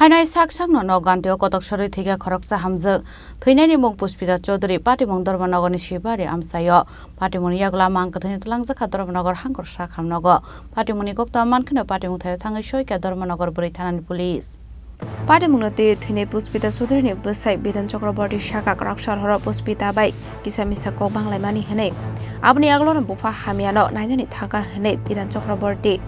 Hainai sak no ganteo kotok soroi thiga khoroksa hamjak theinani mung Puspita Chaudhary Patimung Dharmanagor ni sibari amsayo Patimuni yagla mangkathani tlangjak Dharmanagor hangkor sak hamnago Patimuni kokta mankhana Patimung thai thangai soika Dharmanagor buri thanani police Patimung te thune Puspita Chaudhary ni besai Bidan Chakraborty Shaka Kraksar horo Puspita bai kisa misa kok banglai mani hene abni aglon bufa hamiano nainani thaka hene Bidan Chakraborty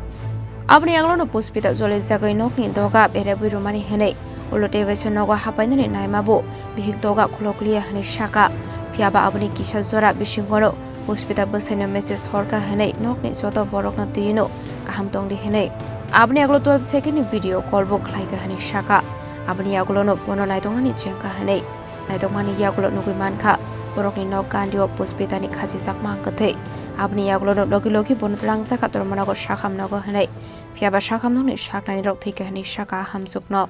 abni aglon Puspita jole jagai nokni doga bere birumani hene ulote bese nogo hapainani naimabo bihik doga khulokliya hene Shaka phiaba abni kisa jora bisingoro Puspita besaina message horka hene nokni joto borokna tuyino kaham tongdi hene abni aglo 12 second ni video call bo khlaika hene Shaka abni aglo no bono naitongani chengka hene naitongmani yaglo nugui mankha borokni nok gandio Puspita ni khaji sakma kathe abni aglo no logi bono trangsa ka Dharmanagor shakham nago hene phiaba shakham noni shaknani rok thika hene Shaka hamsukno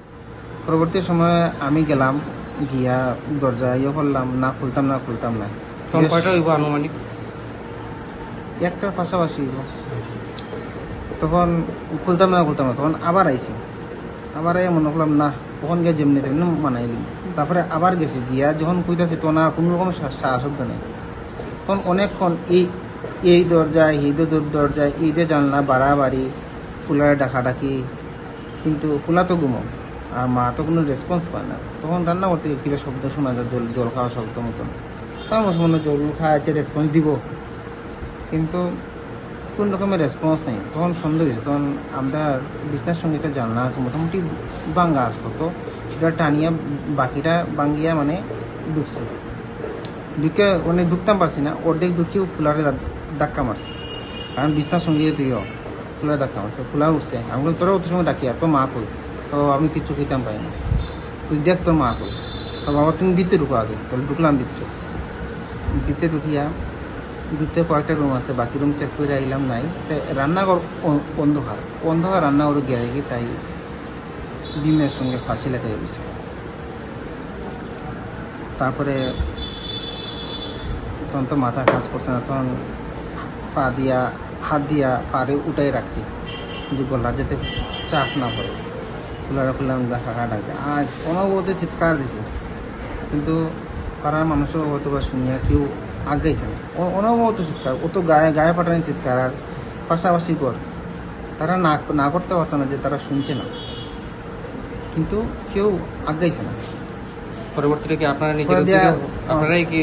পরবর্তী সময়ে আমি গেলাম গিয়া দরজা করলাম না খুলতাম না তখন কয়টা হইব আনুমানিক একটার পাশাপাশি তখন খুলতাম না তখন আবার আইছি আবার মনে করলাম না তখন গিয়ে যেমনি তেমনি মানাইলি তারপরে আবার গেছি গিয়া যখন কইতাছি তখন আর কোনো রকম সাহসব্দ নেই তখন অনেকক্ষণ এই দরজায় দরজায় এই যে জানলা বাড়াবাড়ি ফুলারে ডাকাডাকি কিন্তু ফুলা তো ঘুমো আর মা তো কোনো রেসপন্স পায় না তখন রান্না করতে কিরে শব্দ শোনা যায় জল খাওয়া শব্দ মতন তার মনে জল খাওয়াচ্ছে রেসপন্স দিব কিন্তু কোন রকমের রেসপন্স নেই তখন সন্দেহ হয়েছে তখন আমরা বিছনার সঙ্গে একটা জানলা আছে মোটামুটি ভাঙ্গা আসতো তো সেটা টানিয়া বাকিটা ভাঙ্গিয়া মানে ঢুকছে ঢুকে মানে ঢুকতাম পারছি না অর্ধেক ঢুকিয়েও ফুলারে ধাক্কা মারছে কারণ বিছনার সঙ্গে তুইও ফুলারে ধাক্কা মারছে ফুলার উঠছে আমি বললাম তোরা অত সময় ডাকি এত মা কই তো আমি কিছু খেতাম পাই না তুই দেখ তোর মা কই তো বাবা তুমি ভিতরে ঢুকো আগে তাহলে ঢুকলাম ভিতরে ঢুকিয়া ভিতরে কয়েকটা রুম আছে বাকি রুম চেক করে আইলাম নাই তাই রান্নাঘর অন্ধকার রান্নাঘর গিয়ে দেখি তাই ডিমের সঙ্গে ফাঁসি লাগাই গেছে তারপরে তখন তো মাথা কাজ করছে না তখন হাত দিয়া ফারে উঠাই রাখছি যে গলা যাতে চাপ না পড়ে খুললাম দেখা ডাকে আর অনবরত চিৎকার দিছে কিন্তু পাড়ার মানুষও হয়তো বা শুনিয়া কেউ আগাইছে না অনবরত চিৎকার ও তো গায়ে ফাটানি চিৎকার আর পাশাপাশি কর তারা না করতে পারতো না যে তারা শুনছে না কিন্তু কেউ আগাইছে না পরবর্তীতে কি আপনারাই কি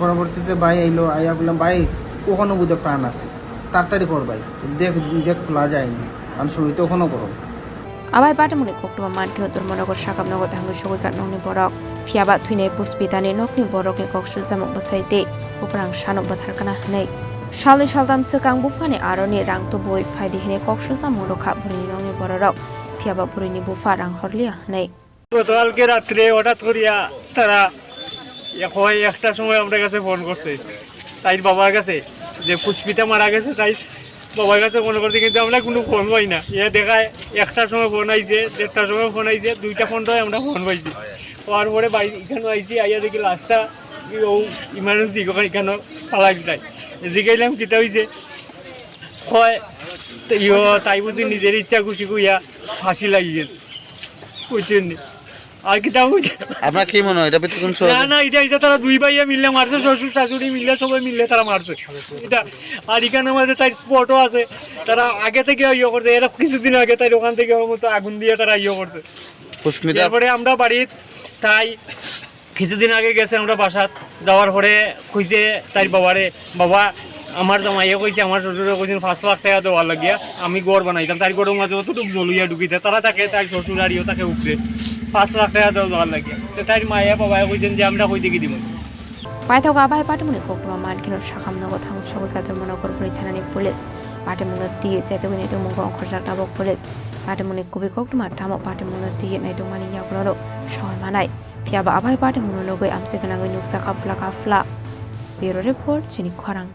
পরবর্তীতে ভাই আইলো আইয়া বললাম ভাই ওখানে বুঝে প্রাণ আছে তাড়াতাড়ি কর ভাই দেখ খোলা যায়নি আমি শুরুতে ওখানে করো abai Patimuni koktuma mankino Dharmanagor shakamnago thangu shogoi katnongni borok phiaba thuine Puspita ni nokni borok ni koksul jamok basaite uprang shano batharkana hne shalni shaldam sekang bufani aroni rang to boi faidi hne koksul jamok rokha burini nokni borok phiaba burini bufa rang horlia hne গতকালকে রাত্রে হঠাৎ করিয়া তারা একটা সময় আমাদের কাছে phone করছে তাই বাবার কাছে যে পুষ্পিতা মারা গেছে তাই বাবার কাছে ফোন করছে কিন্তু আমরা কোনো ফোন পাই না দেখায় একটার সময় ফোন আইছে 1:30টার সময় ফোন আইছে 2টা ফোনটাই আমরা ফোন পাইছি পাওয়ার পরে বাড়ি এখানে আইছি আইয়া দেখি লাস্টটা ও ইমার্জেন্সি এখানে পালাই যায় জিগাইলাম কিতা হয়েছে হয় তাই বুঝি নিজের ইচ্ছা খুশি কইয়া ফাঁসি লাগিয়েছে বুঝছেন আর কি আপনার কি মনে হয় না এটা তারা দুই ভাইয়া মিললে মারছে শ্বশুর শাশুড়ি মিললে সবাই মিললে তারা মারছে এটা আর এখানে আমাদের তাই স্পটও আছে তারা আগে থেকে করছে এরা কিছুদিন আগে তাই ওখান থেকে মতো আগুন দিয়ে তারা করছে তারপরে আমরা বাড়ির তাই কিছুদিন আগে গেছে আমরা বাসাত যাওয়ার পরে কইছে তাই বাবা আমার জামাইয়া কইছে আমার শ্বশুরে কইছেন 5 লাখ টাকা দেওয়ার লাগিয়া আমি ঘর বানাইতাম তার ঘরের মাঝে অতটুকু জলুইয়া ঢুকিতে তারা তাকে তার শ্বশুর আরিও তাকে উঠছে 5 লাখ টাকা দেওয়ার লাগিয়া তো তাই মায়া বাবা কইছেন যে আমরা কই থেকে দিব paithago abai Patimuni koktuma mankino shakamnago thangu shogoi Dharmanagor buri thanani police Patimuni tie jetogini to mungo khorjak tabok police Patimuni kubi koktuma tamo Patimuni tie naitongmani yagloro shoy manai phiaba abai Patimuni logoi amsekanangoi nuksa kafla Bureau Report Chini Khorang